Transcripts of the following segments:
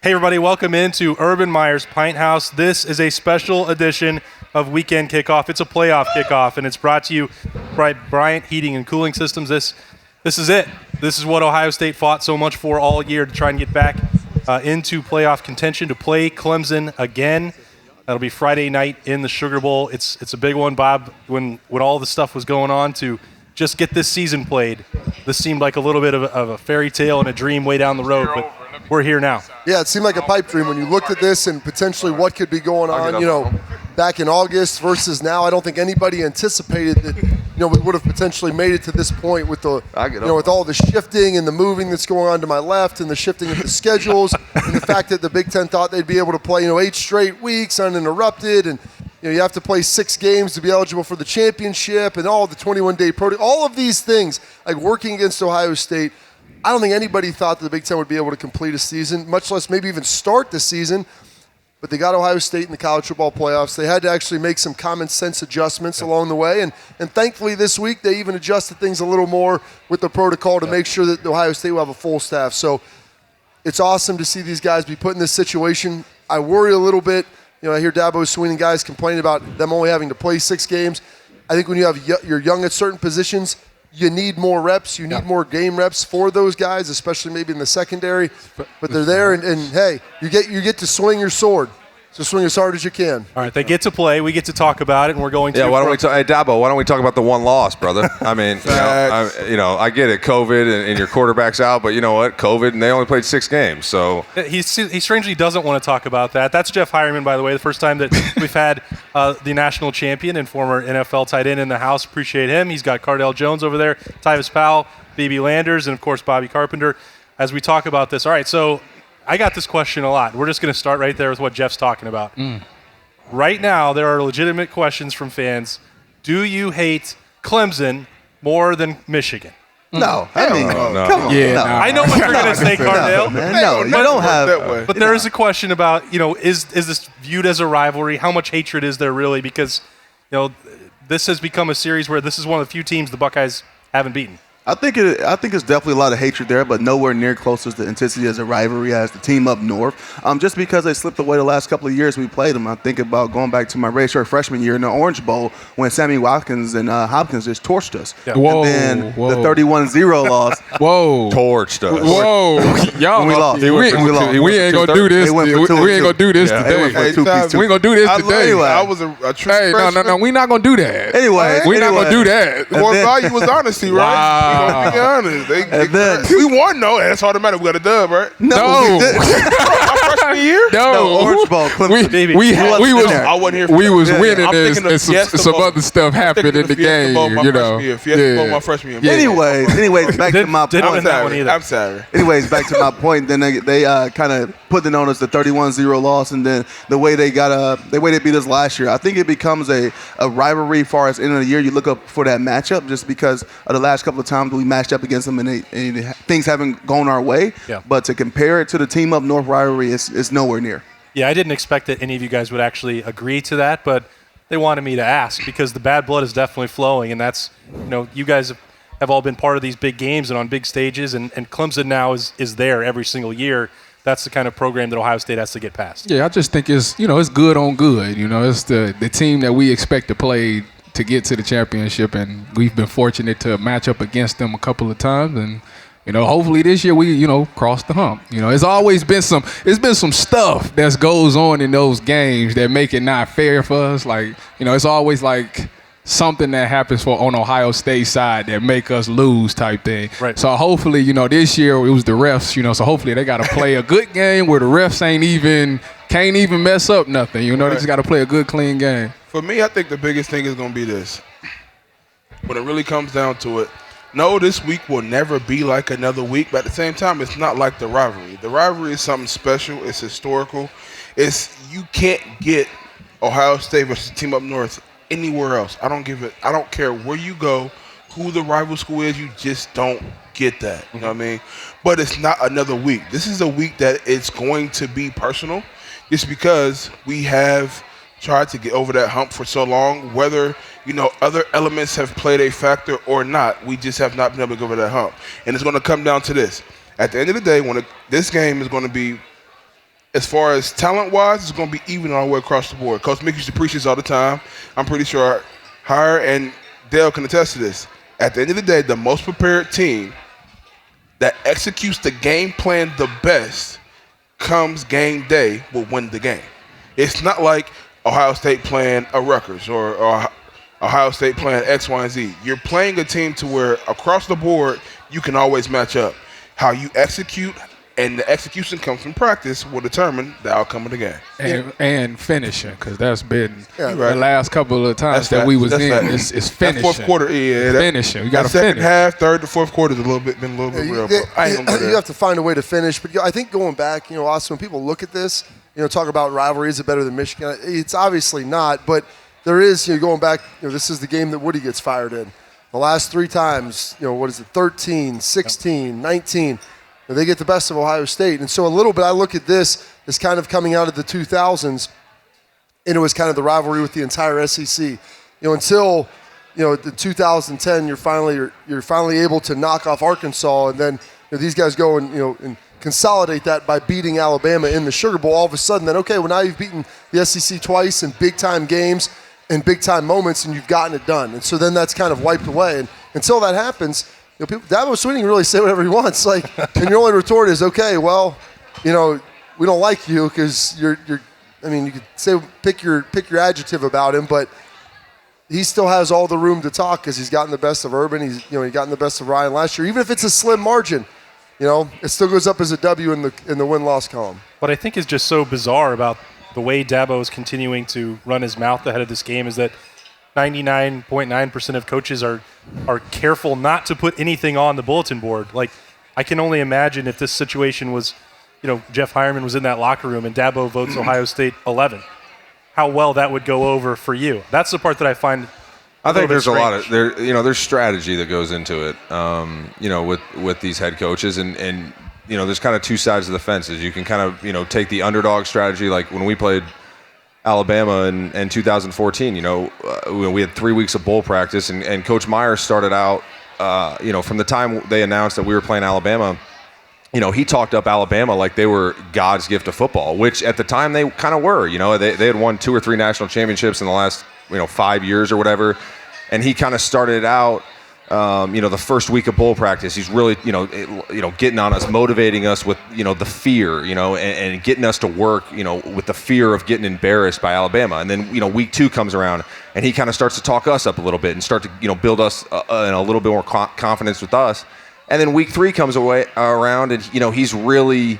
Hey everybody, welcome into Urban Meyer's Pint House. This is a special edition of Weekend Kickoff. It's a playoff kickoff, and it's brought to you by Bryant Heating and Cooling Systems. This is it. This is what Ohio State fought so much for all year, to try and get back into playoff contention, to play Clemson again. That'll be Friday night in the Sugar Bowl. It's a big one, Bob. When all the stuff was going on, to just get this season played, this seemed like a little bit of a fairy tale and a dream way down the road, but we're here now. Yeah, it seemed like a pipe dream when you looked at this and potentially what could be going on, back in August versus now. I don't think anybody anticipated that, we would have potentially made it to this point with the, with all the shifting and the moving that's going on to my left and the shifting of the schedules and the fact that the Big Ten thought they'd be able to play, 8 straight weeks uninterrupted, and you have to play 6 games to be eligible for the championship and all the 21-day protocol. All of these things, like working against Ohio State, I don't think anybody thought that the Big Ten would be able to complete a season, much less maybe even start the season. But they got Ohio State in the college football playoffs. They had to actually make some common sense adjustments along the way. And thankfully this week they even adjusted things a little more with the protocol to make sure that Ohio State will have a full staff. So it's awesome to see these guys be put in this situation. I worry a little bit. I hear Dabo Swinney guys complaining about them only having to play 6 games. I think when you're young at certain positions, you need more reps. You need more game reps for those guys, especially maybe in the secondary. But they're there, and hey, you get to swing your sword. So swing as hard as you can. All right, they get to play. We get to talk about it, and we're going to. Yeah, why don't we talk? Hey, Dabo, why don't we talk about the one loss, brother? I mean, I get it, COVID, and your quarterback's out, but you know what? COVID, and they only played 6 games, so. He strangely doesn't want to talk about that. That's Jeff Heuerman, by the way, the first time that we've had the national champion and former NFL tight end in the house. Appreciate him. He's got Cardale Jones over there, Tyvis Powell, BB Landers, and, of course, Bobby Carpenter as we talk about this. All right, so I got this question a lot. We're just going to start right there with what Jeff's talking about. Right now, there are legitimate questions from fans. Do you hate Clemson more than Michigan? No, come on. Yeah, no. I know what you're going to say, Cardale. No, you don't have. But there is a question about, is this viewed as a rivalry? How much hatred is there really? Because, this has become a series where this is one of the few teams the Buckeyes haven't beaten. I think it's definitely a lot of hatred there, but nowhere near close to the intensity as a rivalry as the team up north. Just because they slipped away the last couple of years we played them, I think about going back to my red shirt freshman year in the Orange Bowl when Sammy Watkins and Hopkins just torched us. Yeah. Whoa, and then the 31-0 loss. Whoa. Torched us. Whoa. Y'all, we lost. We ain't going to do this. We ain't going to do this today. We ain't going to do this today. I was a true freshman. No. We not going to do that. Anyway. We not going to do that. Core value was honesty, right? Wow. Be honest. We won, though. That's automatic. We got a dub, right? No. My freshman year? No, Orange Bowl. We was winning and some other stuff happened in the game. My freshman year. Anyways, back to my point. I'm sorry. Anyways, back to my point. Then they kind of put it on us, the 31-0 loss, and then the way they beat us last year. I think it becomes a rivalry as far as end of the year. You look up for that matchup just because of the last couple of times we matched up against them and things haven't gone our way. Yeah. But to compare it to the team up north rivalry is nowhere near. Yeah, I didn't expect that any of you guys would actually agree to that, but they wanted me to ask because the bad blood is definitely flowing, and that's, you guys have all been part of these big games and on big stages, and Clemson now is there every single year. That's the kind of program that Ohio State has to get past. Yeah, I just think it's good on good. It's the team that we expect to play to get to the championship, and we've been fortunate to match up against them a couple of times, and hopefully this year we cross the hump. It's always been some stuff that goes on in those games that make it not fair for us. Like it's always like something that happens on Ohio State side that make us lose type thing. Right. So hopefully this year it was the refs. So hopefully they got to play a good game where the refs can't even mess up nothing. They just got to play a good clean game. For me, I think the biggest thing is going to be this. When it really comes down to it, no, this week will never be like another week, but at the same time, it's not like the rivalry. The rivalry is something special. It's historical. You can't get Ohio State versus Team Up North anywhere else. I don't care where you go, who the rival school is. You just don't get that. You know what I mean? But it's not another week. This is a week that it's going to be personal, just because we have tried to get over that hump for so long. Whether other elements have played a factor or not, we just have not been able to get over that hump. And it's going to come down to this. At the end of the day, this game is going to be as far as talent-wise, it's going to be even all the way across the board. Coach Mick used to preach this all the time. I'm pretty sure Heuer and Dale can attest to this. At the end of the day, the most prepared team that executes the game plan the best comes game day will win the game. It's not like Ohio State playing a Rutgers or Ohio State playing X, Y, and Z. You're playing a team to where across the board you can always match up. How you execute and the execution comes from practice will determine the outcome of the game. And finishing, because that's been the right. last couple of times we was in. It's finishing. That fourth quarter, finishing. You got to finish. Second half, third to fourth quarter is been a little bit real. You have to find a way to finish. But I think going back, Austin, when people look at this, talk about rivalry, is it better than Michigan? It's obviously not. But there is, going back, this is the game that Woody gets fired in. The last 3 times, 13, 16, 19. They get the best of Ohio State. And so a little bit, I look at this as kind of coming out of the 2000s, and it was kind of the rivalry with the entire SEC. Until, the 2010, you're finally able to knock off Arkansas, and then these guys go and consolidate that by beating Alabama in the Sugar Bowl. All of a sudden, then now you've beaten the SEC twice in big time games and big time moments, and you've gotten it done. And so then that's kind of wiped away. And until that happens, Dabo Swinney can really say whatever he wants. And your only retort is, okay, well, we don't like you because you could say pick your adjective about him, but he still has all the room to talk because he's gotten the best of Urban. He's he gotten the best of Ryan last year. Even if it's a slim margin, it still goes up as a W in the win-loss column. What I think is just so bizarre about the way Dabo is continuing to run his mouth ahead of this game is that 99.9% of coaches are careful not to put anything on the bulletin board. I can only imagine if this situation was, Jeff Heuerman was in that locker room and Dabo votes Ohio State 11, how well that would go over for you. That's the part that I find I think there's strange. A lot of there's strategy that goes into it, with these head coaches, and there's kind of 2 sides of the fences. You can kind of take the underdog strategy, like when we played Alabama in 2014. We had 3 weeks of bowl practice, and Coach Meyer started out, from the time they announced that we were playing Alabama, he talked up Alabama like they were God's gift of football, which at the time they kind of were. They had won 2 or 3 national championships in the last 5 years or whatever, and he kind of started out. The first week of bowl practice, he's really, getting on us, motivating us with, the fear, and getting us to work, with the fear of getting embarrassed by Alabama. And then, week 2 comes around, and he kind of starts to talk us up a little bit and start to, build us in a little bit more confidence with us. And then week 3 comes around, and, he's really,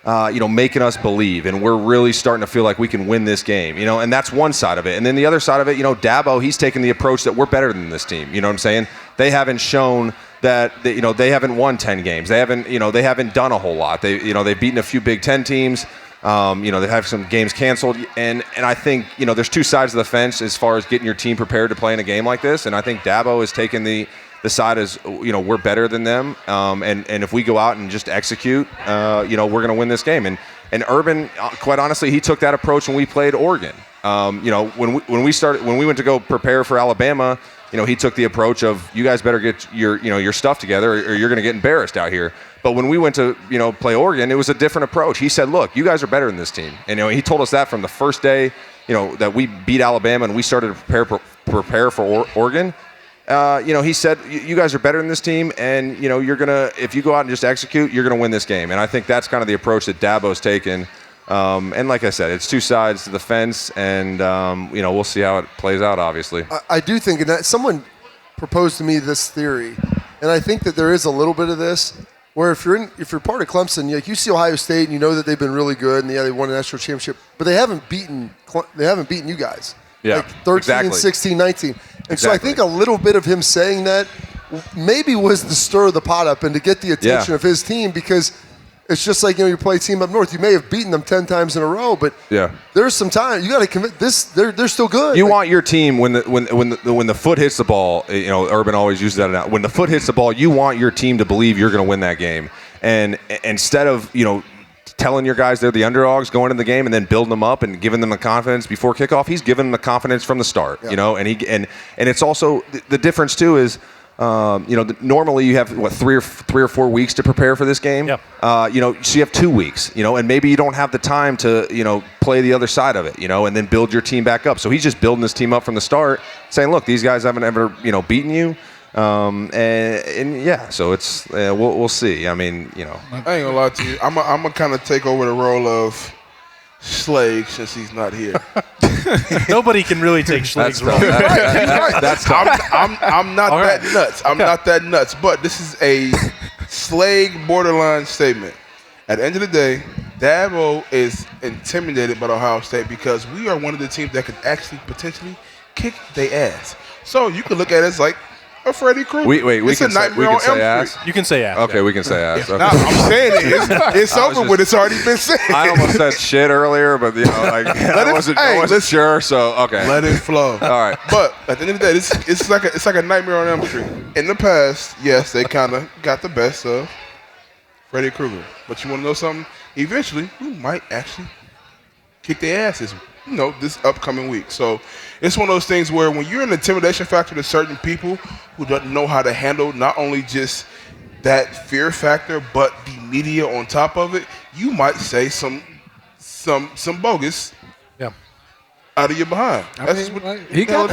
making us believe, and we're really starting to feel like we can win this game, and that's one side of it. And then the other side of it, Dabo, he's taking the approach that we're better than this team. You know what I'm saying? They haven't shown that, they haven't won 10 games. They haven't done a whole lot. They've beaten a few Big Ten teams. They've had some games canceled. And I think, there's 2 sides of the fence as far as getting your team prepared to play in a game like this. And I think Dabo has taken the side as, we're better than them. And if we go out and just execute, we're going to win this game. And Urban, quite honestly, he took that approach when we played Oregon. When we went to go prepare for Alabama, he took the approach of, you guys better get your stuff together or you're going to get embarrassed out here. But when we went to, play Oregon, it was a different approach. He said, look, you guys are better than this team. And, he told us that from the first day, that we beat Alabama and we started to prepare for Oregon. He said, you guys are better than this team, and, you're going to, if you go out and just execute, you're going to win this game. And I think that's kind of the approach that Dabo's taken. And like I said, it's 2 sides to the fence, and, we'll see how it plays out, obviously. I do think, and that someone proposed to me this theory, and I think that there is a little bit of this, where if you're part of Clemson, you see Ohio State, and you know that they've been really good, and they won a national championship, but they haven't beaten you guys. Yeah, 13, exactly. 16, 19. And exactly. So I think a little bit of him saying that maybe was to stir the pot up and to get the attention of his team, because it's just like, you play a team up north. You may have beaten them 10 times in a row, but there's some time. You got to commit this. They're still good. You want your team when the foot hits the ball. Urban always uses that out. When the foot hits the ball, you want your team to believe you're going to win that game. And instead of telling your guys they're the underdogs going into the game and then building them up and giving them the confidence before kickoff, he's giving them the confidence from the start. And it's also the difference too is. Normally you have three or 4 weeks to prepare for this game. Yep. So you have 2 weeks. And maybe you don't have the time to play the other side of it. And then build your team back up. So he's just building this team up from the start, saying, look, these guys haven't ever beaten you. So it's we'll see. I mean, I ain't gonna lie to you. I'm gonna kind of take over the role of Schleg since he's not here. Nobody can really take Schleg's role. That's tough. I'm not that nuts. I'm not that nuts. But this is a Schleg borderline statement. At the end of the day, Dabo is intimidated by Ohio State because we are one of the teams that could actually potentially kick their ass. So you can look at it as like a Freddy Krueger. We can say ass. You can say ass. Okay, yeah. we can say ass. Okay. No, I'm saying it's over with. It's already been said. I almost said shit earlier, but I wasn't sure. So okay, let it flow. All right. But at the end of the day, it's like a nightmare on Elm Street. In the past, yes, they kind of got the best of Freddy Krueger. But you want to know something? Eventually, we might actually kick their asses. This upcoming week. So it's one of those things where when you're an intimidation factor to certain people who don't know how to handle not only just that fear factor, but the media on top of it, you might say some bogus out of your behind. He got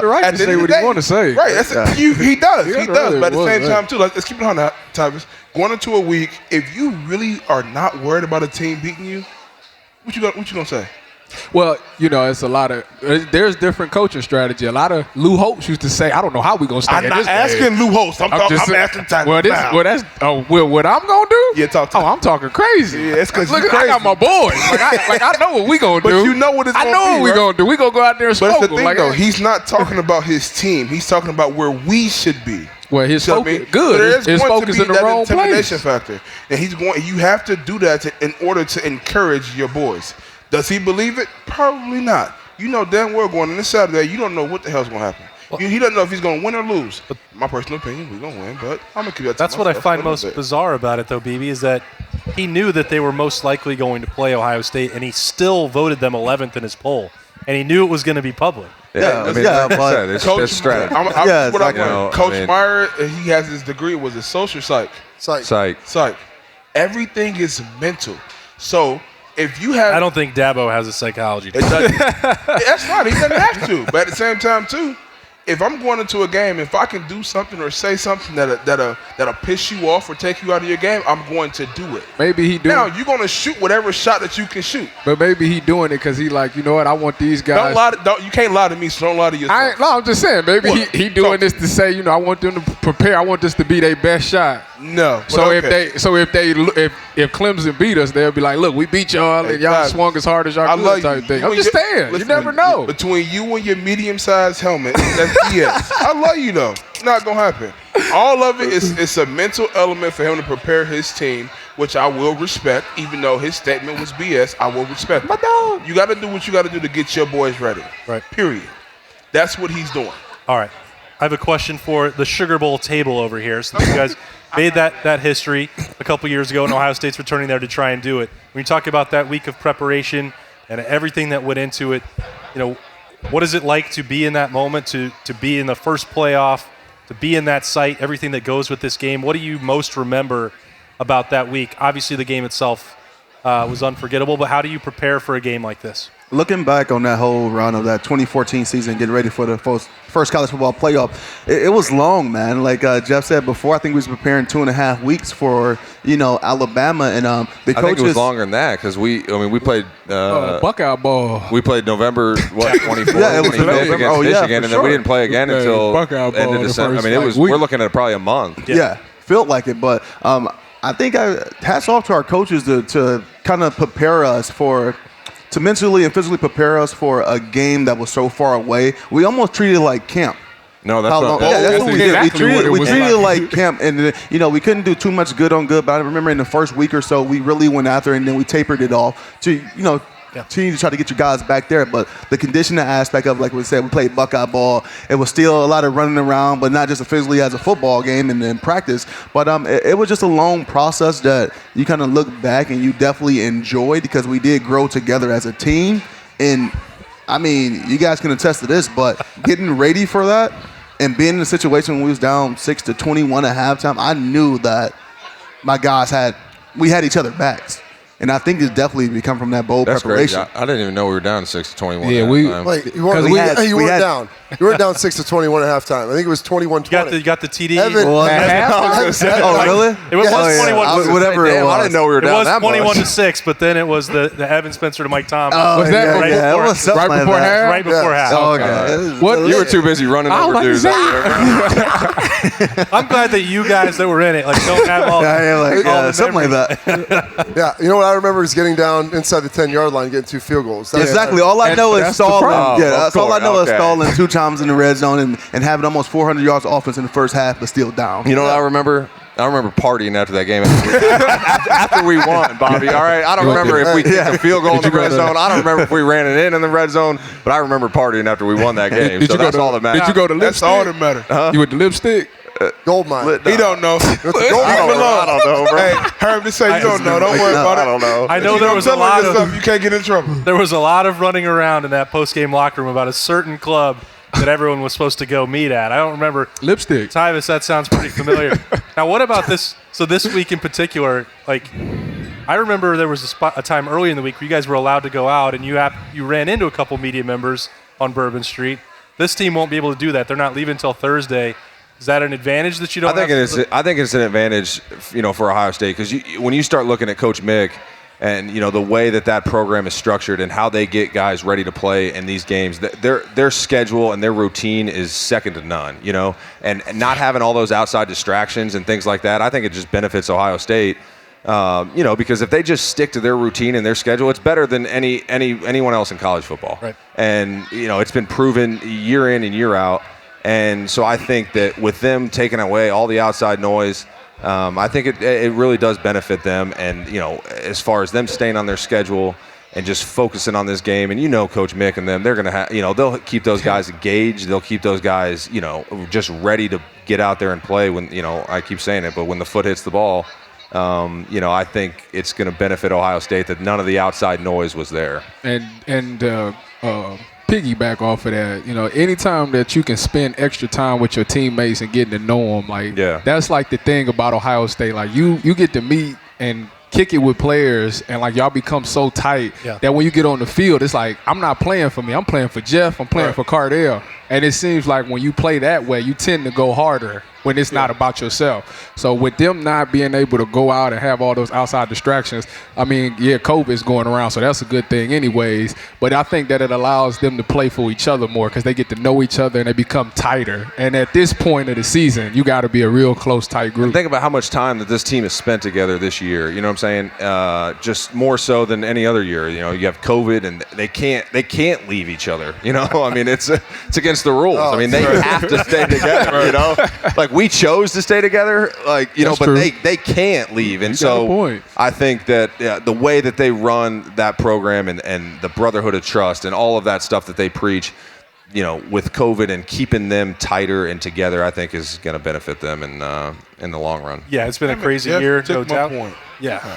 the right to say what he want to say. Right. He does. He does. But at the same time, too, let's keep it on that, Tyvis. Going into a week, if you really are not worried about a team beating you, what you gonna say? Well, it's a lot of there's different coaching strategy. A lot of Lou Holtz used to say, "I don't know how we gonna stay." I'm not asking Lou Holtz. I'm asking Tyvis. What I'm gonna do? Yeah, talk to me. I'm talking crazy. Yeah, it's because I got my boys. I know what we gonna do. But you know what it's gonna be. I know what we gonna do. We gonna go out there and smoke them. But it's the thing, though. Hey. He's not talking about his team. He's talking about where we should be. Well, his focus good. His focus in the wrong place. Intimidation factor, and you have to do that in order to encourage your boys. Does he believe it? Probably not. Damn well going on this Saturday, you don't know what the hell's going to happen. Well, he doesn't know if he's going to win or lose. But my personal opinion, we're going to win, but I'm going to keep that to That's myself. what I find most bizarre about it, though, BB, is that he knew that they were most likely going to play Ohio State, and he still voted them 11th in his poll. And he knew it was going to be public. But it's strategy. Coach Meyer, he has his degree, was a social psych. Psych. Everything is mental. So if you have, I don't think Dabo has a psychology. It doesn't. That's right. He doesn't have to. But at the same time, too, if I'm going into a game, if I can do something or say something that'll piss you off or take you out of your game, I'm going to do it. Maybe he doing. Now you're going to shoot whatever shot that you can shoot. But maybe he doing it because he like, I want these guys. Don't lie. You can't lie to me. So don't lie to yourself. I'm just saying. Maybe he doing this to say, I want them to prepare. I want this to be their best shot. No. So if Clemson beat us, they'll be like, look, we beat y'all and y'all swung as hard as y'all could type thing. I'm just saying. You never know. Between you and your medium-sized helmet, that's BS. I love you though. Not gonna happen. All of it is a mental element for him to prepare his team, which I will respect. Even though his statement was BS, I will respect. But no, you got to do what you got to do to get your boys ready. Right. Period. That's what he's doing. All right. I have a question for the Sugar Bowl table over here. Since you guys made that history a couple years ago, and Ohio State's returning there to try and do it. When you talk about that week of preparation and everything that went into it, what is it like to be in that moment, to be in the first playoff, to be in that site, everything that goes with this game? What do you most remember about that week? Obviously, the game itself was unforgettable, but how do you prepare for a game like this? Looking back on that whole run of that 2014 season, getting ready for the first college football playoff, it was long, man. Like Jeff said before, I think we was preparing 2.5 weeks for, Alabama, and the coaches. I think it was longer than that because we played Buckeye ball. We played November 24th, yeah, it was against Michigan, and then we didn't play again until end of December. We're looking at probably a month. Yeah, felt like it, but I think hats off to our coaches to kind of prepare us to mentally and physically prepare us for a game that was so far away. We almost treated it like camp. No, that's not. That's what we did. Exactly We treated it like camp, and we couldn't do too much good on good. But I remember in the first week or so, we really went after it, and then we tapered it off to continue to try to get your guys back there. But the conditioning aspect of, like we said, we played Buckeye ball. It was still a lot of running around, but not just physically as a football game and then practice. But it was just a long process that you kind of look back and you definitely enjoyed because we did grow together as a team. And, you guys can attest to this, but getting ready for that, And being in a situation when we was down 6-21 at halftime, I knew that my guys we had each other backs. And I think it's definitely become from that bold preparation. Crazy. I didn't even know we were down 6-21. Yeah, Wait, you weren't down. You weren't down 6-21 at halftime. I think it was 21-20. You got the TD. Evan, Oh, really? It was 21-6. Whatever it was. I didn't know we were down that much. It was 21-6, but then it was the Evan Spencer to Mike Thomas. Was that right before half? Right before half. Oh, okay. What? You were too busy running over dudes. I'm glad that you guys that were in it don't have all the something like that. Yeah, you know what I remember is getting down inside the 10-yard line, getting 2 field goals. Exactly. All I know is stalling. Yeah, that's all I know is stalling 2 times in the red zone and having almost 400 yards of offense in the first half, but still down. You know what I remember? I remember partying after that game. After we won, Bobby. All right. I don't remember if we kicked a field goal in the red zone. I don't remember if we ran it in the red zone, but I remember partying after we won that game. So that's all that matters. Did you go to lipstick? That's all that matters. You with the lipstick? Gold mine. He don't know. I don't know, bro. Hey, Herb, just say you don't know. Don't worry about it. I don't know. I know there was a lot of you can't get in trouble. There was a lot of running around in that post-game locker room about a certain club that everyone was supposed to go meet at. I don't remember. Lipstick. Tyvis, that sounds pretty familiar. Now, what about this? So this week in particular, I remember there was a time early in the week where you guys were allowed to go out, and you ran into a couple media members on Bourbon Street. This team won't be able to do that. They're not leaving until Thursday. Is that an advantage that you don't? I think it's an advantage, for Ohio State because when you start looking at Coach Mick and the way that program is structured and how they get guys ready to play in these games, their schedule and their routine is second to none. And not having all those outside distractions and things like that, I think it just benefits Ohio State. Because if they just stick to their routine and their schedule, it's better than anyone else in college football. Right. And it's been proven year in and year out. And so I think that with them taking away all the outside noise, I think it really does benefit them. And, as far as them staying on their schedule and just focusing on this game, and Coach Mick and them, they're going to have, they'll keep those guys engaged. They'll keep those guys, just ready to get out there and play when, I keep saying it, but when the foot hits the ball, I think it's going to benefit Ohio State that none of the outside noise was there. And piggyback off of that, anytime that you can spend extra time with your teammates and getting to know them, that's like the thing about Ohio State. Like you get to meet and kick it with players, and y'all become so tight that when you get on the field, it's like I'm not playing for me. I'm playing for Jeff. I'm playing for Cardale. And it seems like when you play that way, you tend to go harder when it's not about yourself. So with them not being able to go out and have all those outside distractions, COVID is going around, so that's a good thing anyways. But I think that it allows them to play for each other more because they get to know each other and they become tighter. And at this point of the season, you got to be a real close, tight group. And think about how much time that this team has spent together this year. You know what I'm saying? Just more so than any other year. You have COVID and they can't leave each other. It's against the rules. They have to stay together. We chose to stay together, but they can't leave. And so I think that the way that they run that program and the brotherhood of trust and all of that stuff that they preach, with COVID and keeping them tighter and together, I think is going to benefit them in the long run. Yeah, it's been a crazy year, no doubt. Point. Yeah.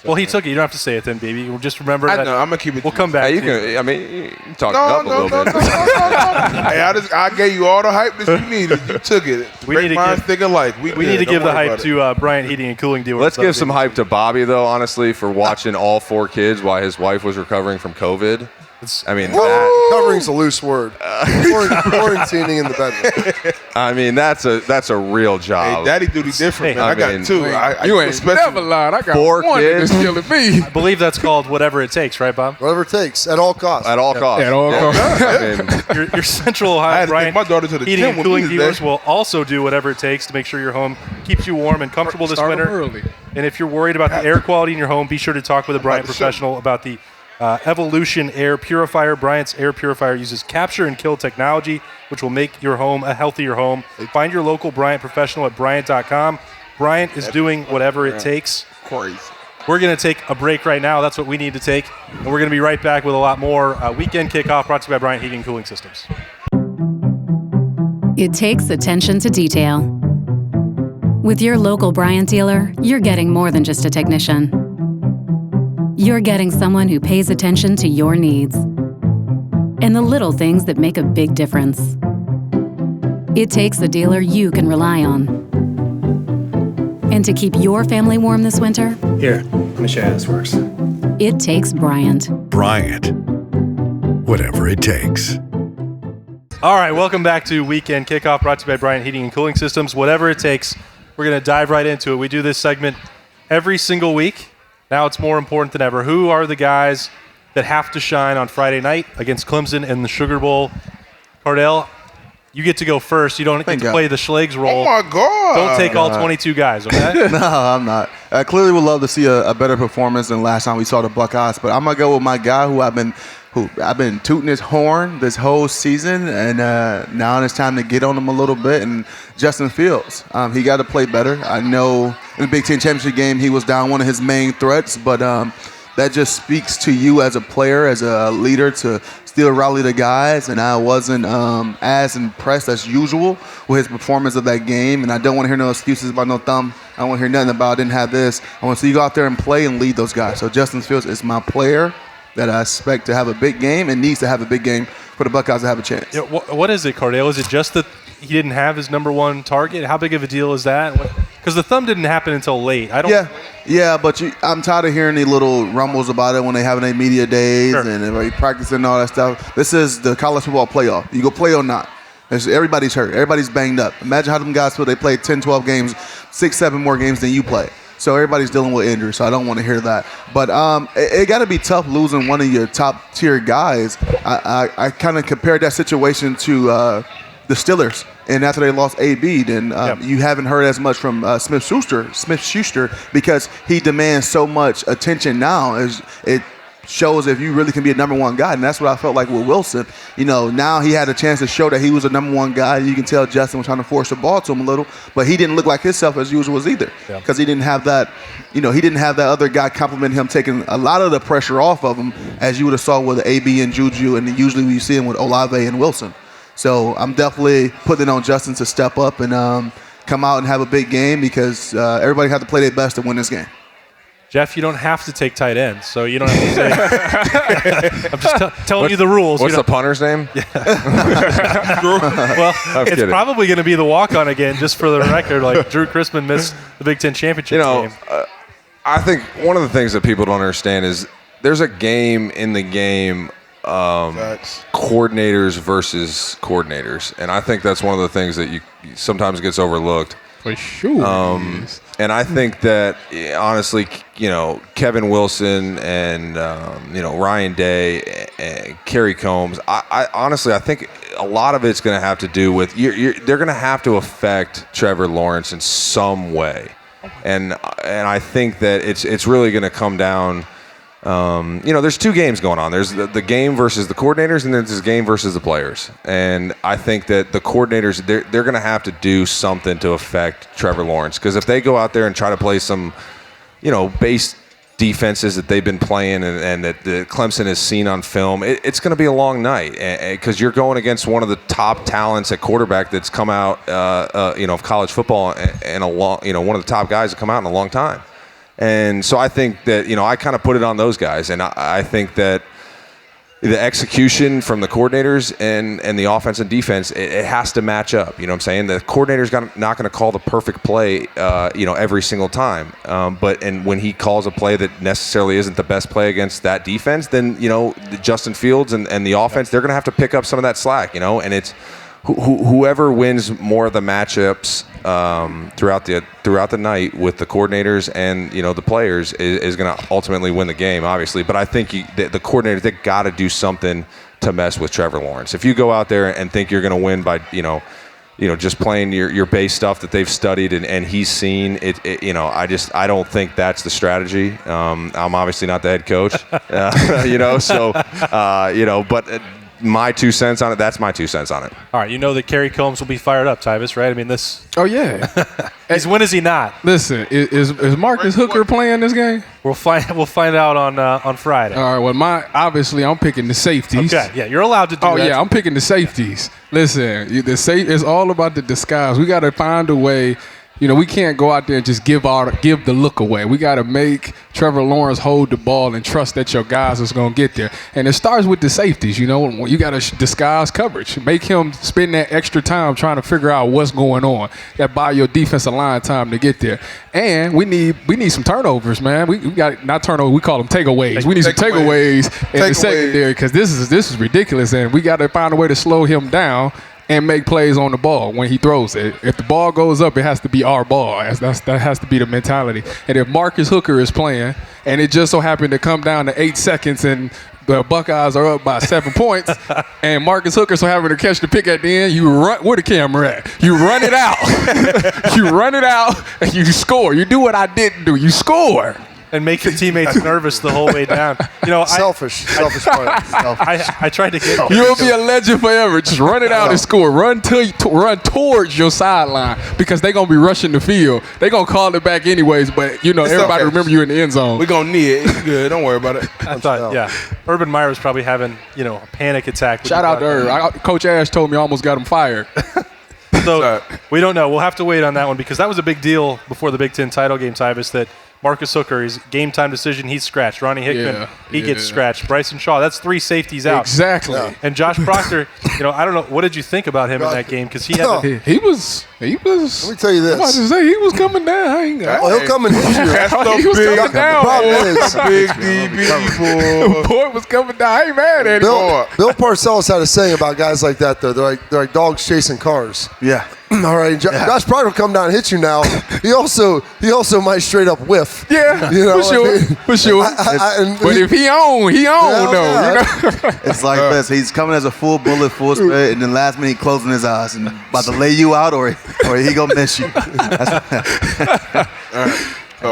Well, he took it. You don't have to say it then, baby. We'll just remember that. I know. I'm going to keep it. We'll come back. You can talk it up a little bit. Hey, I gave you all the hype that you needed. You took it. We need to think alike. We need to give the hype to Bryant Heating and Cooling Dealers. Let's give some hype to Bobby, though, honestly, for watching all 4 kids while his wife was recovering from COVID. Covering's a loose word. Quarantining in the bedroom. That's a real job. Hey, daddy duty different, man. I got 2. You ain't never lied. I got 4 1 kids. that's killing me. I believe that's called whatever it takes, right, Bob? Whatever it takes, at all costs. At all costs. At all costs. Your Central Ohio Bryant my daughter to the Heating gym and Cooling Dealers will also do whatever it takes to make sure your home keeps you warm and comfortable this winter. Early. And if you're worried about the air quality in your home, be sure to talk with a Bryant professional about the Evolution Air Purifier. Bryant's air purifier uses capture and kill technology, which will make your home a healthier home. Find your local Bryant professional at Bryant.com. Bryant is doing whatever it takes. Crazy. We're going to take a break right now. That's what we need to take. And we're going to be right back with a lot more. Weekend Kickoff brought to you by Bryant Heating and Cooling Systems. It takes attention to detail. With your local Bryant dealer, you're getting more than just a technician. You're getting someone who pays attention to your needs and the little things that make a big difference. It takes a dealer you can rely on. And to keep your family warm this winter, here, let me show you how this works. it takes Bryant. Bryant. Whatever it takes. All right, welcome back to Weekend Kickoff, brought to you by Bryant Heating and Cooling Systems. Whatever it takes, we're going to dive right into it. We do this segment every single week. Now it's more important than ever. Who are the guys that have to shine on Friday night against Clemson in the Sugar Bowl? Cardale, you get to go first. You don't get to play the Schlegs role. Oh, my God. Don't take all 22 guys, okay? No, I'm not. I clearly would love to see a better performance than last time we saw the Buckeyes, but I'm going to go with my guy who I've been tooting his horn this whole season, and now it's time to get on him a little bit. And Justin Fields, he got to play better. I know in the Big Ten championship game he was down one of his main threats, but that just speaks to you as a player, as a leader, to still rally the guys. And I wasn't as impressed as usual with his performance of that game. And I don't want to hear no excuses about no thumb. I don't want to hear nothing about I didn't have this. I want to see you go out there and play and lead those guys. So Justin Fields is my player that I expect to have a big game and needs to have a big game for the Buckeyes to have a chance. Yeah, what is it, Cardale? Is it just that he didn't have his number one target? How big of a deal is that? Because the thumb didn't happen until late. Yeah, but I'm tired of hearing these little rumbles about it when they have their media days and everybody practicing and all that stuff. This is the college football playoff. You go play or not. Everybody's hurt. Everybody's banged up. Imagine how them guys feel. They play 10, 12 games, 6, 7 more games than you play. So everybody's dealing with injuries, so I don't want to hear that. But it got to be tough losing one of your top-tier guys. I kind of compared that situation to the Steelers, and after they lost AB, then you haven't heard as much from Smith-Schuster because he demands so much attention now. It shows if you really can be a number one guy, and that's what I felt like with Wilson. You know, now he had a chance to show that he was a number one guy. You can tell Justin was trying to force the ball to him a little, but he didn't look like himself as usual either because he didn't have that. You know, he didn't have that other guy complimenting him, taking a lot of the pressure off of him, as you would have saw with AB and Juju, and usually you see him with Olave and Wilson. So I'm definitely putting it on Justin to step up and come out and have a big game because everybody had to play their best to win this game. Jeff, you don't have to take tight ends, so you don't have to say. I'm just telling you the rules. What's the punter's name? Yeah. Well, it's kidding. Probably going to be the walk-on again, just for the record. Like Drew Chrisman missed the Big Ten championship game. I think one of the things that people don't understand is there's a game in the game. Coordinators versus coordinators, and I think that's one of the things that you sometimes gets overlooked. For sure. And I think that honestly, Kevin Wilson and Ryan Day, and Kerry Combs. I honestly, I think a lot of it's going to have to do with they're going to have to affect Trevor Lawrence in some way, and I think that it's really going to come down. There's two games going on. There's the game versus the coordinators, and there's this game versus the players. And I think that the coordinators, they're going to have to do something to affect Trevor Lawrence. Because if they go out there and try to play some, base defenses that they've been playing and that Clemson has seen on film, it's going to be a long night. Because you're going against one of the top talents at quarterback that's come out, of college football, and one of the top guys that come out in a long time. And so I think that, I kind of put it on those guys. And I think that the execution from the coordinators and the offense and defense, it has to match up. You know what I'm saying? The coordinator's not going to call the perfect play, every single time. But when he calls a play that necessarily isn't the best play against that defense, then, Justin Fields and the offense, they're going to have to pick up some of that slack, and it's whoever wins more of the matchups throughout the night with the coordinators and the players is going to ultimately win the game, obviously. But I think the coordinators, they got to do something to mess with Trevor Lawrence. If you go out there and think you're going to win by just playing your base stuff that they've studied and he's seen it, I don't think that's the strategy. I'm obviously not the head coach, but. My 2 cents on it. That's my 2 cents on it. All right, that Kerry Combs will be fired up, Tyvis, right? I mean, this. Oh yeah. When is he not? Listen, is Marcus Hooker playing this game? We'll find out on Friday. All right. Well, obviously I'm picking the safeties. Okay. Yeah, you're allowed to do that. Oh yeah, I'm picking the safeties. Listen, it's all about the disguise. We got to find a way we can't go out there and just give the look away. We got to make Trevor Lawrence hold the ball and trust that your guys is going to get there. And it starts with the safeties. You got to disguise coverage. Make him spend that extra time trying to figure out what's going on. That buy your defensive line time to get there. And we need some turnovers, man. We got not turnovers. We call them takeaways. We need some takeaways in the secondary because this is ridiculous, and we got to find a way to slow him down and make plays on the ball when he throws it. If the ball goes up, it has to be our ball. That has to be the mentality. And if Marcus Hooker is playing and it just so happened to come down to 8 seconds and the Buckeyes are up by 7 points and Marcus Hooker so having to catch the pick at the end, you run where the camera at. You run it out. You run it out and you score. You do what I didn't do. You score. And make your teammates nervous the whole way down. Selfish part. I tried to get. You'll be a legend forever. Just run it out and score. Run towards your sideline because they're gonna be rushing the field. They're gonna call it back anyways. But everybody remember you in the end zone. We're gonna need it. It's good. Don't worry about it. I thought, Urban Meyer was probably having a panic attack. Shout out to Irv. Coach Ash told me I almost got him fired. So we don't know. We'll have to wait on that one because that was a big deal before the Big Ten title game, Tyvis, that Marcus Hooker, his game time decision, he's scratched. Ronnie Hickman, he gets scratched. Bryson Shaw, that's 3 safeties out. Exactly. Yeah. And Josh Proctor, I don't know, what did you think about him in that game? Because he was. Let me tell you this. I'm about to say he was coming down. He'll come and hit you. He was coming down. Big DB boy was coming down. I ain't mad at him. Bill Parcells had a saying about guys like that, though. They're like dogs chasing cars. Yeah. All right, Josh Pryor will come down and hit you now. He also might straight up whiff. Yeah, for sure. But if he on though. It's like this. He's coming as a full bullet, full spread, and then last minute he closing his eyes and about to lay you out, or he gonna miss you. All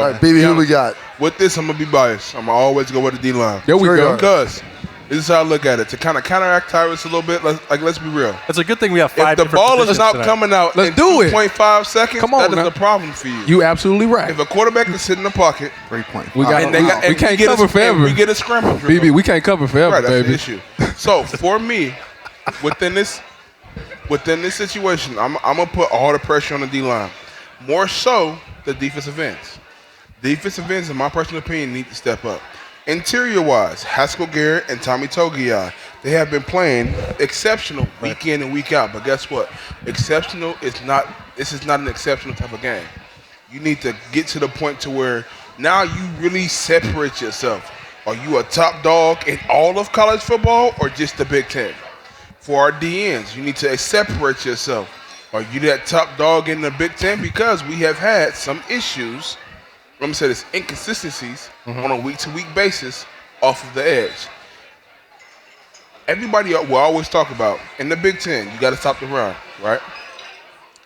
right, BB, who we got? With this, I'm gonna be biased. I'm gonna always go with the D-line. There we go. Because this is how I look at it. To kind of counteract Tyvis a little bit, let's be real. It's a good thing we have 5 If the ball is not coming out in 2.5 seconds, that is a problem for you. You absolutely right. If a quarterback is sitting in the pocket, 3 points. We can't cover forever. We get a scramble. BB, we can't cover forever, right, baby. That's the issue. So for me, within this situation, I'm gonna put all the pressure on the D-line. More so the defensive ends. Defensive ends, in my personal opinion, need to step up. Interior-wise, Haskell Garrett and Tommy Togiai, they have been playing exceptional week in and week out. But guess what? This is not an exceptional type of game. You need to get to the point to where now you really separate yourself. Are you a top dog in all of college football or just the Big Ten? For our DNs, you need to separate yourself. Are you that top dog in the Big Ten? Because we have had some issues, let me say this, inconsistencies on a week-to-week basis off of the edge. Everybody will always talk about, in the Big Ten, you got to stop the run, right?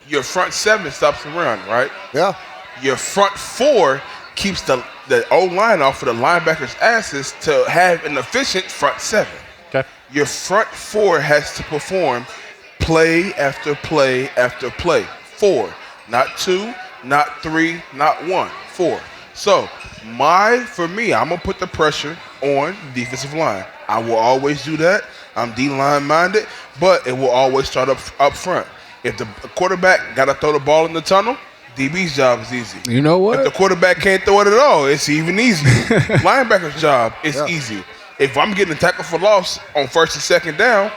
Your front 7 stops the run, right? Yeah. Your front 4 keeps the O-line off of the linebackers' asses to have an efficient front 7. Okay. Your front 4 has to perform play after play after play. 4, not 2, not 3, not 1. 4. So, for me, I'm going to put the pressure on the defensive line. I will always do that. I'm D-line minded, but it will always start up front. If the quarterback got to throw the ball in the tunnel, DB's job is easy. You know what? If the quarterback can't throw it at all, it's even easier. Linebacker's job is easy. If I'm getting a tackle for loss on 1st and 2nd down,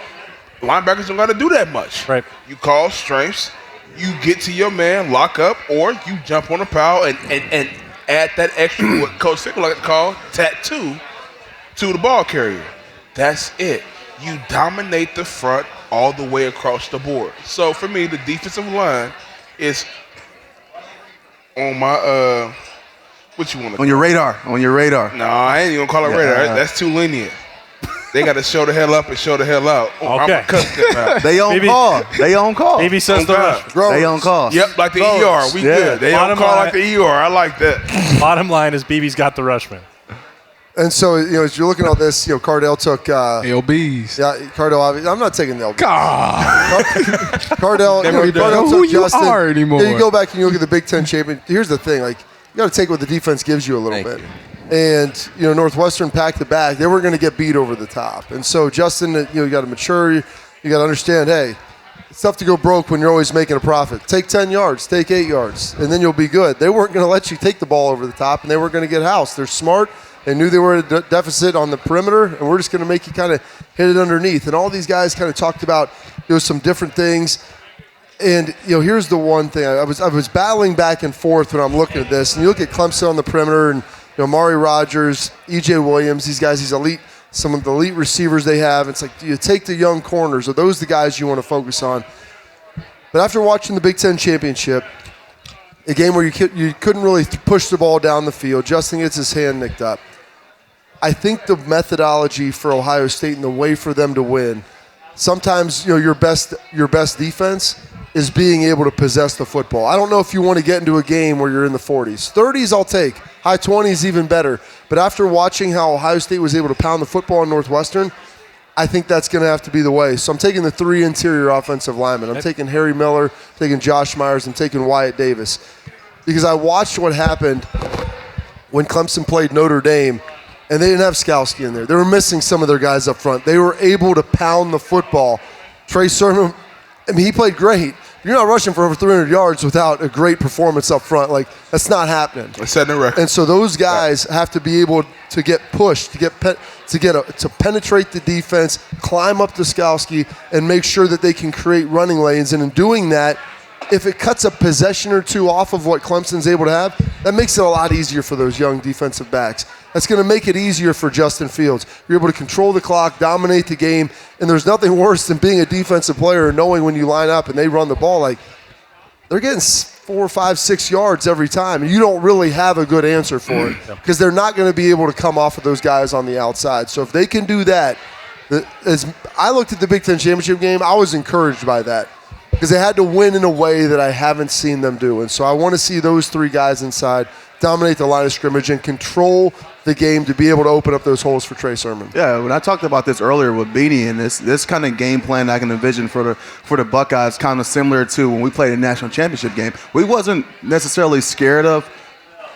linebackers don't got to do that much. Right. You call strengths, you get to your man, lock up, or you jump on the Powell and add that extra, what Coach Fickle like to call, tattoo to the ball carrier. That's it. You dominate the front all the way across the board. So for me, the defensive line is on my what you want to on your radar. No, I ain't even call it radar. That's too lenient. They got to show the hell up and show the hell out. Okay. They on call. BB says the rush. They on call. Yep, like the ER. We good. They on call like the ER. I like that. Bottom line is BB's got the rush, man. And so, as you're looking at all this, Cardale took LBs. Yeah, Cardale. I'm not taking the LBs. God. Cardale took who Justin. You are anymore. Yeah, you go back and you look at the Big Ten champion. Here's the thing, you got to take what the defense gives you a little bit. And Northwestern packed the bag. They were going to get beat over the top. And so Justin, you got to mature. You got to understand. Hey, It's tough to go broke when you're always making a profit. Take 10 yards, take 8 yards, and then you'll be good. They weren't going to let you take the ball over the top, and they weren't going to get housed. They're smart. They knew they were at a deficit on the perimeter, and we're just going to make you kind of hit it underneath. And all these guys kind of talked about some different things. And here's the one thing. I was battling back and forth when I'm looking at this. And you look at Clemson on the perimeter, and Mari Rogers, E.J. Williams, these guys, these elite, some of the elite receivers they have. It's like, do you take the young corners? Are those the guys you want to focus on? But after watching the Big Ten Championship, a game where you couldn't really push the ball down the field, Justin gets his hand nicked up. I think the methodology for Ohio State and the way for them to win, sometimes your best defense is being able to possess the football. I don't know if you want to get into a game where you're in the 40s. 30s I'll take. High 20s even better. But after watching how Ohio State was able to pound the football in Northwestern, I think that's going to have to be the way. So I'm taking the 3 interior offensive linemen. I'm taking Harry Miller, taking Josh Myers, I'm taking Wyatt Davis. Because I watched what happened when Clemson played Notre Dame, and they didn't have Skalski in there. They were missing some of their guys up front. They were able to pound the football. Trey Sermon, he played great. You're not rushing for over 300 yards without a great performance up front. Like, that's not happening. It's setting a record. And so those guys have to be able to get pushed, to penetrate the defense, climb up to Skalski, and make sure that they can create running lanes. And in doing that, if it cuts a possession or two off of what Clemson's able to have, that makes it a lot easier for those young defensive backs. That's going to make it easier for Justin Fields. You're able to control the clock, dominate the game, and there's nothing worse than being a defensive player and knowing when you line up and they run the ball, like, they're getting 4, 5, 6 yards every time, and you don't really have a good answer for it because they're not going to be able to come off of those guys on the outside. So if they can do that, as I looked at the Big Ten Championship game, I was encouraged by that because they had to win in a way that I haven't seen them do. And so I want to see those 3 guys inside dominate the line of scrimmage and control the game to be able to open up those holes for Trey Sermon. Yeah, when I talked about this earlier with Beanie, and this kind of game plan I can envision for the Buckeyes, kind of similar to when we played a national championship game. We wasn't necessarily scared of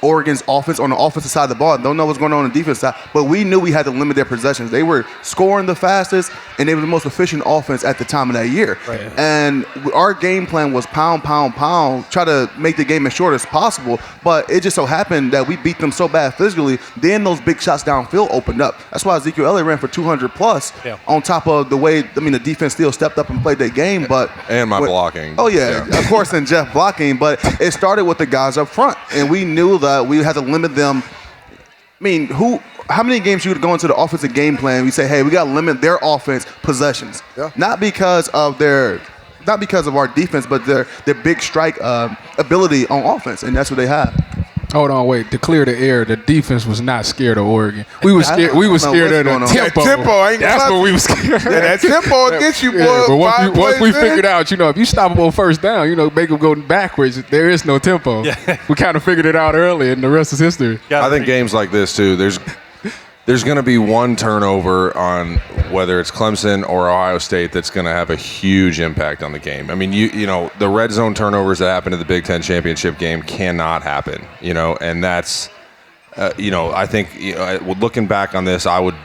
Oregon's offense on the offensive side of the ball. Don't know what's going on the defense side, but we knew we had to limit their possessions. They were scoring the fastest, and they were the most efficient offense at the time of that year. Right. And our game plan was pound, pound, pound, try to make the game as short as possible, but it just so happened that we beat them so bad physically, then those big shots downfield opened up. That's why Ezekiel Elliott ran for 200+ on top of the way, the defense still stepped up and played that game. But and my blocking. Oh, yeah, of course, and Jeff blocking, but it started with the guys up front, and we knew that we had to limit them. I mean, how many games you would go into the offensive game plan? We say, hey, we got to limit their offense possessions, not because of our defense, but their big strike ability on offense, and that's what they have. Hold on, wait. To clear the air, the defense was not scared of Oregon. We were scared. We were scared of the tempo. That's what we were scared. Yeah, that tempo against you, boy. But once we figured out, if you stop them on first down, make them go backwards. There is no tempo. Yeah. We kind of figured it out early, and the rest is history. I think games like this too. There's going to be one turnover on whether it's Clemson or Ohio State that's going to have a huge impact on the game. I mean, the red zone turnovers that happened in the Big Ten Championship game cannot happen, and that's, I think, looking back on this, I would,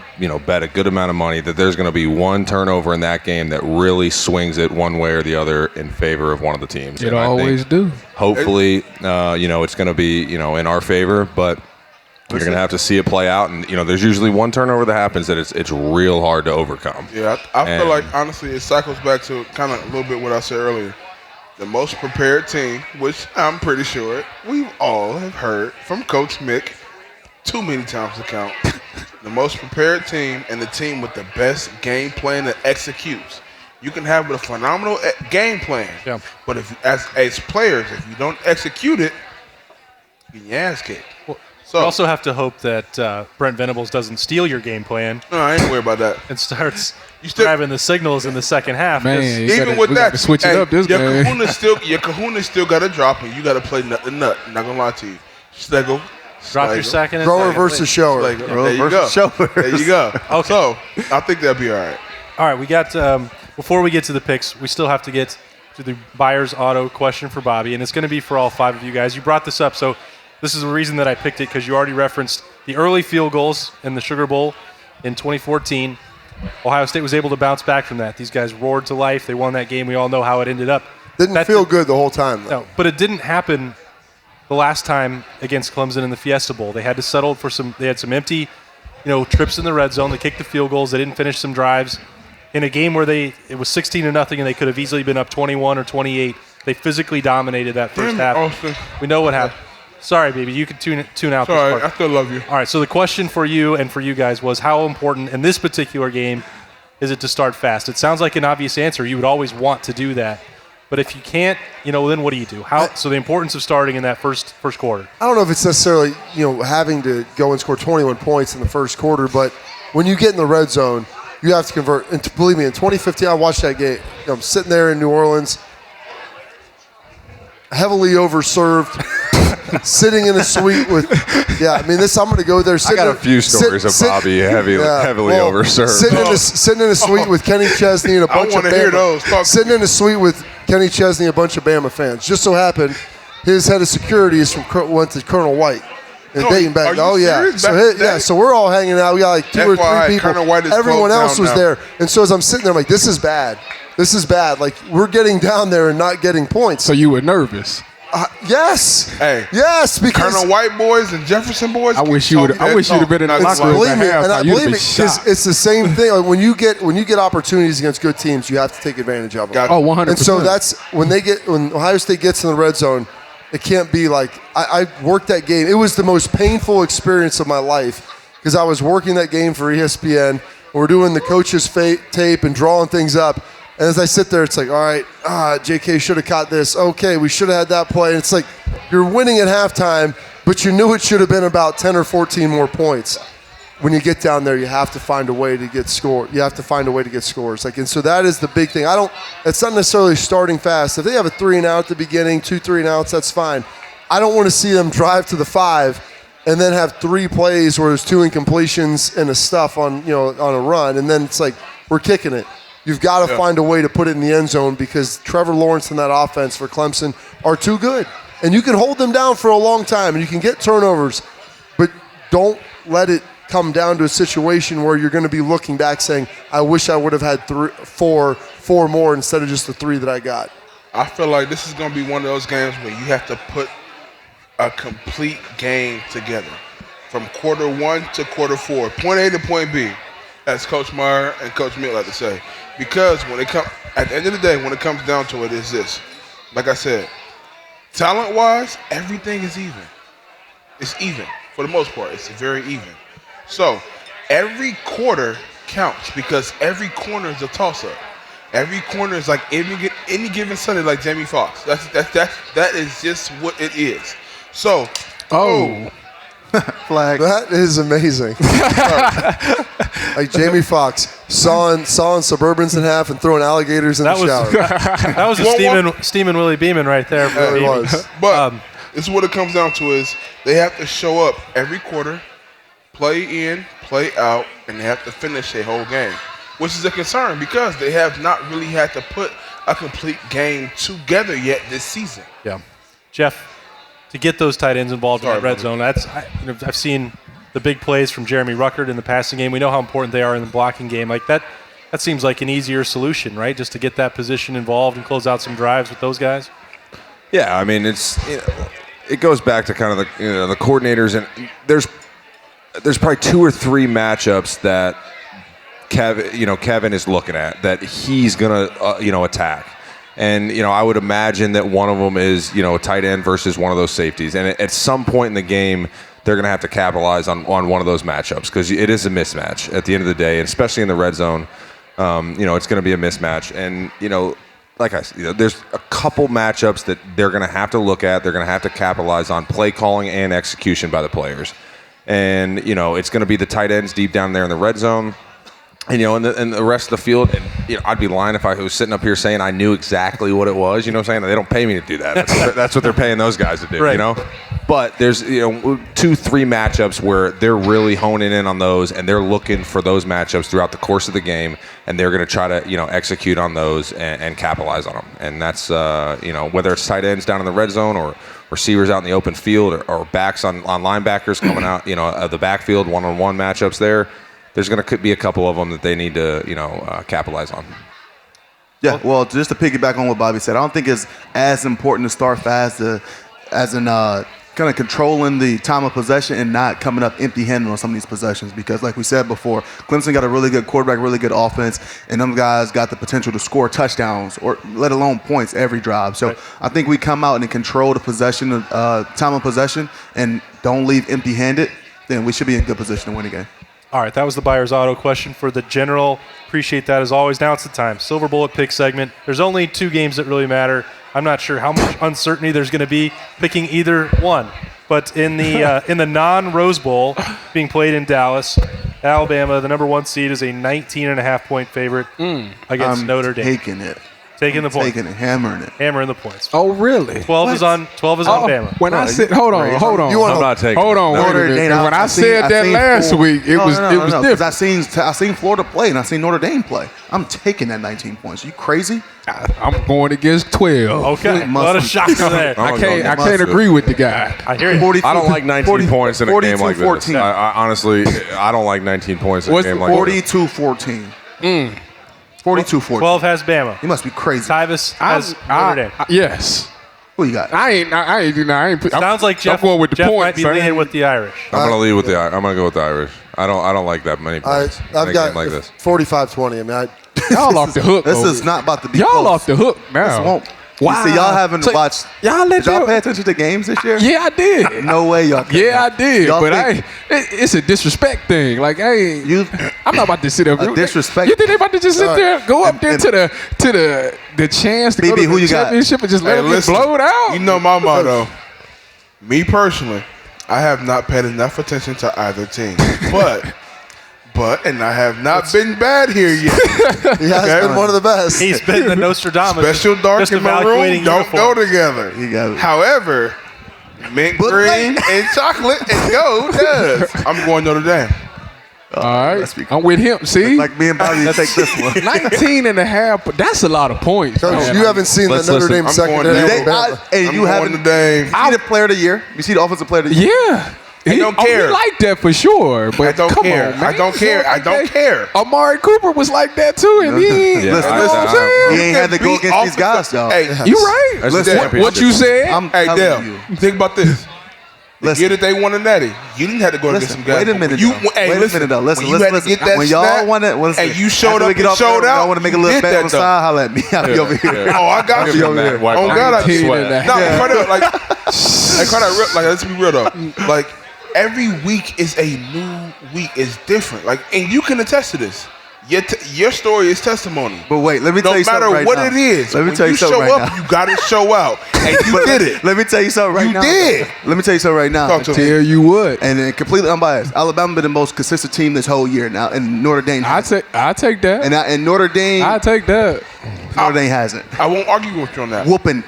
bet a good amount of money that there's going to be one turnover in that game that really swings it one way or the other in favor of one of the teams. It always do. Hopefully, it's going to be, in our favor, but you're going to have to see it play out, and there's usually one turnover that happens that it's real hard to overcome. Yeah, I feel like honestly it cycles back to kind of a little bit what I said earlier. The most prepared team, which I'm pretty sure we all have heard from Coach Mick too many times to count. The most prepared team and the team with the best game plan that executes. You can have a phenomenal game plan, but if as players, if you don't execute it, you get your ass kicked. You also have to hope that Brent Venables doesn't steal your game plan. No, I ain't worried about that. And starts grabbing the signals in the second half. Man, even with that, switch it up this your game. Your kahuna still got to drop, and you got to play nut to nut. I'm not gonna lie to you. Schlegel. Drop your second. Thrower versus shower. There you go. There you go. Okay. So I think that'll be all right. All right, we got before we get to the picks, we still have to get to the buyer's auto question for Bobby, and it's going to be for all 5 of you guys. You brought this up, so this is the reason that I picked it, because you already referenced the early field goals in the Sugar Bowl in 2014. Ohio State was able to bounce back from that. These guys roared to life. They won that game. We all know how it ended up. Didn't feel good the whole time, though. No, but it didn't happen the last time against Clemson in the Fiesta Bowl. They had to settle for they had some empty, trips in the red zone. They kicked the field goals. They didn't finish some drives. In a game where it was 16-0 and they could have easily been up 21 or 28, they physically dominated that first half. Austin. We know what happened. Sorry, baby. You can tune out. Sorry, this part. I still love you. All right, so the question for you and for you guys was how important in this particular game is it to start fast? It sounds like an obvious answer. You would always want to do that. But if you can't, then what do you do? So the importance of starting in that first quarter. I don't know if it's necessarily, having to go and score 21 points in the first quarter, but when you get in the red zone, you have to convert. And believe me, in 2015, I watched that game. I'm sitting there in New Orleans, heavily overserved, sitting in a suite with, I'm going to go there. I got a few stories of Bobby heavily overserved. Sitting in a suite with Kenny Chesney and a bunch of Bama. Sitting in a suite with Kenny Chesney, a bunch of Bama fans. Just so happened, his head of security went to Colonel White. And dating back. Oh, yeah. So we're all hanging out. We got like 2 or 3 people. Everyone else was there. And so as I'm sitting there, I'm like, this is bad. This is bad. Like, we're getting down there and not getting points. So you were nervous? Yes. Hey. Yes, because Colonel White boys and Jefferson boys. I wish you'd have been in the locker room. Believe me, it's the same thing. Like when you get opportunities against good teams, you have to take advantage of them. 100%. And so that's when Ohio State gets in the red zone. It can't be like I worked that game. It was the most painful experience of my life because I was working that game for ESPN. We're doing the coach's tape and drawing things up. And as I sit there, it's like, all right, JK should have caught this. Okay, we should have had that play. And it's like you're winning at halftime, but you knew it should have been about 10 or 14 more points. When you get down there, you have to find a way to get score. You have to find a way to get scores. And so that is the big thing. It's not necessarily starting fast. If they have a 3-and-out at the beginning, 2 3-and-outs, that's fine. I don't want to see them drive to the 5 and then have 3 plays where there's 2 incompletions and a stuff on a run, and then it's like we're kicking it. You've got to find a way to put it in the end zone because Trevor Lawrence and that offense for Clemson are too good. And you can hold them down for a long time, and you can get turnovers, but don't let it come down to a situation where you're going to be looking back saying, I wish I would have had 4 more instead of just the 3 that I got. I feel like this is going to be one of those games where you have to put a complete game together from quarter 1 to quarter 4, point A to point B, as Coach Meyer and Coach Mitt like to say. Because at the end of the day, when it comes down to it, is this. Like I said, talent-wise, everything is even. It's even. For the most part, it's very even. So every quarter counts because every corner is a toss-up. Every corner is like any given Sunday, like Jamie Foxx. That is just what it is. So, flag. That is amazing. Like Jamie Foxx sawing Suburbans in half and throwing alligators in the shower. That was a steaming Willie Beeman right there. Yeah, it was. But this is what it comes down to is they have to show up every quarter, play in, play out, and they have to finish a whole game, which is a concern because they have not really had to put a complete game together yet this season. Yeah. Jeff, to get those tight ends involved in the red zone, I've seen the big plays from Jeremy Ruckert in the passing game. We know how important they are in the blocking game. Like that seems like an easier solution, right? Just to get that position involved and close out some drives with those guys. Yeah, I mean it goes back to kind of the coordinators, and there's probably 2 or 3 matchups that Kevin is looking at that he's gonna attack. And, I would imagine that one of them is, a tight end versus one of those safeties. And at some point in the game, they're going to have to capitalize on one of those matchups because it is a mismatch at the end of the day, and especially in the red zone. It's going to be a mismatch. And, like I said, there's a couple matchups that they're going to have to look at. They're going to have to capitalize on play calling and execution by the players. And, it's going to be the tight ends deep down there in the red zone. And, and the rest of the field, and, I'd be lying if I was sitting up here saying I knew exactly what it was. You know what I'm saying? They don't pay me to do that. That's what they're paying those guys to do, right. But there's, 2-3 matchups where they're really honing in on those, and they're looking for those matchups throughout the course of the game, and they're going to try to, execute on those and capitalize on them. And that's, whether it's tight ends down in the red zone or receivers out in the open field or backs on linebackers coming out, of the backfield, one-on-one matchups there. there's going to be a couple of them that they need to, capitalize on. Yeah, well, just to piggyback on what Bobby said, I don't think it's as important to start fast as in kind of controlling the time of possession and not coming up empty-handed on some of these possessions. Because like we said before, Clemson got a really good quarterback, really good offense, and them guys got the potential to score touchdowns or let alone points every drive. So I think we come out and control the possession, time of possession, and don't leave empty-handed, then we should be in good position to win a game. All right, that was the Buyer's Auto question for the general. Appreciate that as always. Now it's the time. Silver Bullet pick segment. There's only 2 games that really matter. I'm not sure how much uncertainty there's going to be picking either one. But in the non-Rose Bowl being played in Dallas, Alabama, the number 1 seed, is a 19.5-point favorite against Notre Dame. Taking it. Taking the points. Taking it, hammering it. Hammering the points. Oh, really? 12 is on Bama. When I said, hold on. I'm not taking Hold on, wait a minute. When I said that last week, it was different. Because I seen Florida play and I seen Notre Dame play. I'm taking that 19 points. You crazy? I'm going against 12. Okay, a lot of shots in there. I can't agree with the guy. I hear you. I don't like 19 points in a game like this. I honestly, I don't like 19 points in a game like this. 42-14. 42-14. 12 has Bama. You must be crazy. Tyvis has Notre Dame. Yes. Who you got? I ain't. Sounds like Jeff, I'm going with the Jeff points. might be leaning with the Irish. I'm going to lead with I'm going to go with the Irish. I don't like that many points in a game like this. 45-20. I mean, Y'all off the hook. This is not about to be y'all close. off the hook now. Wow. You see, y'all haven't watched. Did y'all pay attention to games this year? Yeah, I did. No way y'all could. Yeah, I did. Y'all But it's a disrespect thing. Like, hey, I'm not about to sit up. Disrespect. You think they about to just sit there, go up there to the chance to go to the championship and just let them get blowed out? You know my motto. Me personally, I have not paid enough attention to either team. And I have not been bad here yet. He has been one of the best. He's been the Nostradamus. Special dark in my room don't go together. However, mint green and chocolate and gold does. I'm going Notre Dame. All right. I'm with him. See? Like me and Bobby take this one. 19 and a half, but that's a lot of points. Coach, you haven't seen the Notre Dame secondary. You haven't. You see the player of the year? You see the offensive player of the year? Yeah. I don't care. We like that for sure, but I don't care. I don't care. I don't care. Amari Cooper was like that too, and he ain't had to go against these guys, y'all. Hey, you right. Listen, what you said? Hey, Dale, think about this. The year that they won a natty, you didn't have to go against some guys. Wait a minute, though. Listen. When y'all won it, and you showed up and showed out, I want to make a little bet on the side. Holla at me. I'll be over here. Oh, I got you over here. Oh, God, I swear. No, let's be real though. Like, every week is a new week. It's different. Like, and you can attest to this. Your story is testimony. But wait, let me tell you something right now. No matter what it is, let me tell you something right now. When you show up, you got to show out. And you did it. Let me tell you something right now. You did. Let me tell you something right now. Tell you what. And then completely unbiased. Alabama been the most consistent team this whole year now, and Notre Dame. I take that. And Notre Dame. I take that. Notre Dame hasn't. I won't argue with you on that. Whooping.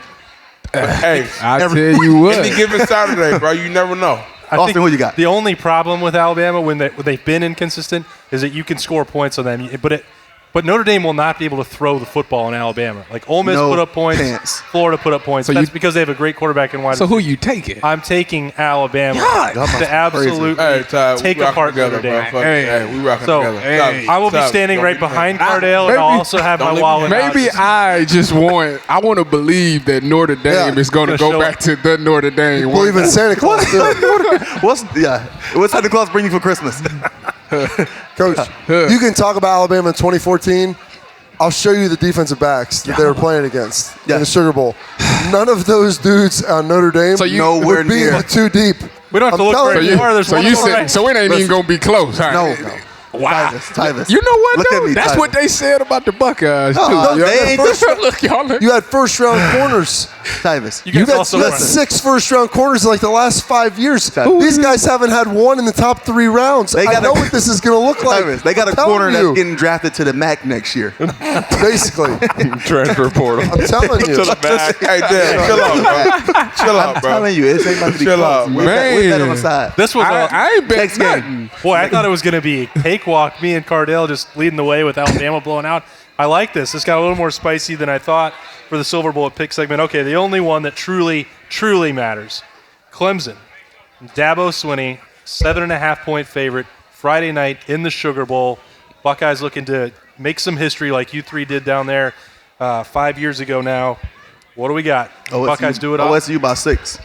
Hey, I tell you what. Any given Saturday, bro, you never know. Austin, who you got? The only problem with Alabama when they've been inconsistent is that you can score points on them, but Notre Dame will not be able to throw the football in Alabama. Like Ole Miss put up points, Florida put up points. That's because they have a great quarterback in wide. So who you taking? I'm taking Alabama to absolutely take apart Notre Dame. Hey, we rocking together. I will be standing right behind Cardale, and I'll also have my wallet. Maybe I want to believe that Notre Dame is going to go back to the Notre Dame. Believe in Santa Claus too. What's Santa Claus bring you for Christmas? Coach, you can talk about Alabama in 2014. I'll show you the defensive backs that they were playing against in the Sugar Bowl. None of those dudes on Notre Dame would be too deep. We don't have to look very far. So it ain't even going to be close. Huh? No. Wow. Tyvis. You know what, though? That's Tyvis. what they said about the Buckeyes, too. You had first-round corners. Tyvis. You got 6 first-round corners in like the last 5 years. These guys haven't had one in the top 3 rounds. I know what this is going to look like. Tyvis. They got a corner that's getting drafted to the MAC next year. Basically. Transfer portal. I'm telling you. Hey, Dan, chill out, bro. I'm telling you, it's ain't about to be chill out, man. With that on the side. This was I ain't bet nothing. Boy, I thought it was going to be a cakewalk. Me and Cardale just leading the way with Alabama blowing out. I like this. This got a little more spicy than I thought for the Silver Bullet pick segment. Okay, the only one that truly, truly matters. Clemson. Dabo Swinney, 7.5-point favorite Friday night in the Sugar Bowl. Buckeyes looking to make some history like you three did down there 5 years ago now. What do we got? Buckeyes do it all. OSU by 6.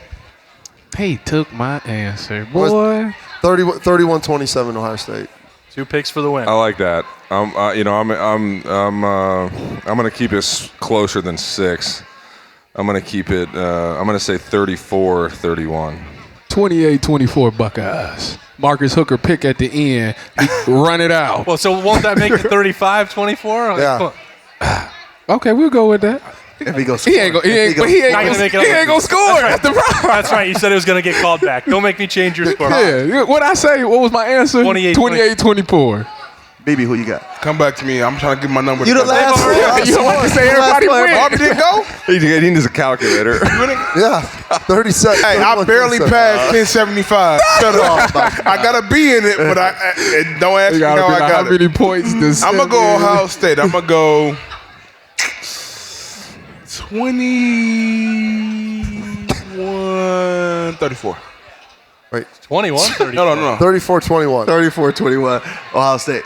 He took my answer, boy. 31-27 Ohio State. 2 picks for the win. I like that. I'm going to keep it closer than 6. I'm going to keep it. I'm going to say 34-31. 28-24 Buckeyes. Marcus Hooker pick at the end. Run it out. Well, so won't that make it 35-24? Yeah. Okay, we'll go with that. If he goes, He ain't gonna score. That's the problem. That's right. You said it was going to get called back. Don't make me change your score. Yeah. What I say? What was my answer? 28-24. BB, who you got? Come back to me. I'm trying to get my number. You the last one. You don't like to say everybody win. Bobby didn't go? He needs a calculator. Yeah, 37. Hey, I barely passed 1075. Shut up. I got a B in it, but I don't ask me how I got how many points this? I'm going to go Ohio State. I'm going to go 21-34. Wait, 21-34. No. 34-21. 34-21. Ohio State.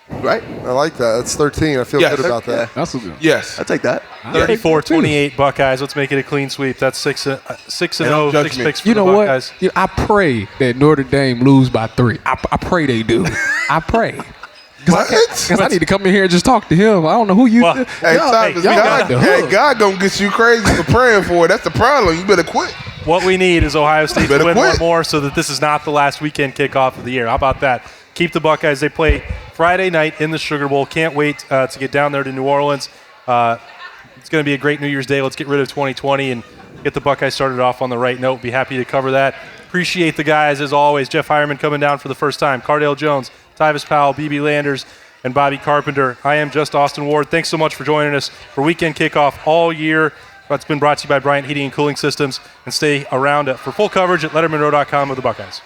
Right? I like that. That's 13. I feel Yes. good about that. That's a good. Yes. I take that. 34-28 Buckeyes. Let's make it a clean sweep. That's 6-0, don't judge 6 me. picks for You know the what? Buckeyes. I pray that Notre Dame lose by 3. I pray they do. I pray. Because I need to come in here and just talk to him. I don't know who you. Well, Hey, Tyvis, got the hook. God gonna get you crazy for praying for it. That's the problem. You better quit. What we need is Ohio State to Better win quit. one more so that this is not the last weekend kickoff of the year. How about that? Keep the Buckeyes. They play Friday night in the Sugar Bowl. Can't wait to get down there to New Orleans. It's going to be a great New Year's Day. Let's get rid of 2020 and get the Buckeyes started off on the right note. Be happy to cover that. Appreciate the guys as always. Jeff Heuerman coming down for the first time. Cardale Jones, Tyvis Powell, BB Landers, and Bobby Carpenter. I am just Austin Ward. Thanks so much for joining us for Weekend Kickoff all year. It's been brought to you by Bryant Heating and Cooling Systems. And stay around for full coverage at lettermenrow.com of the Buckeyes.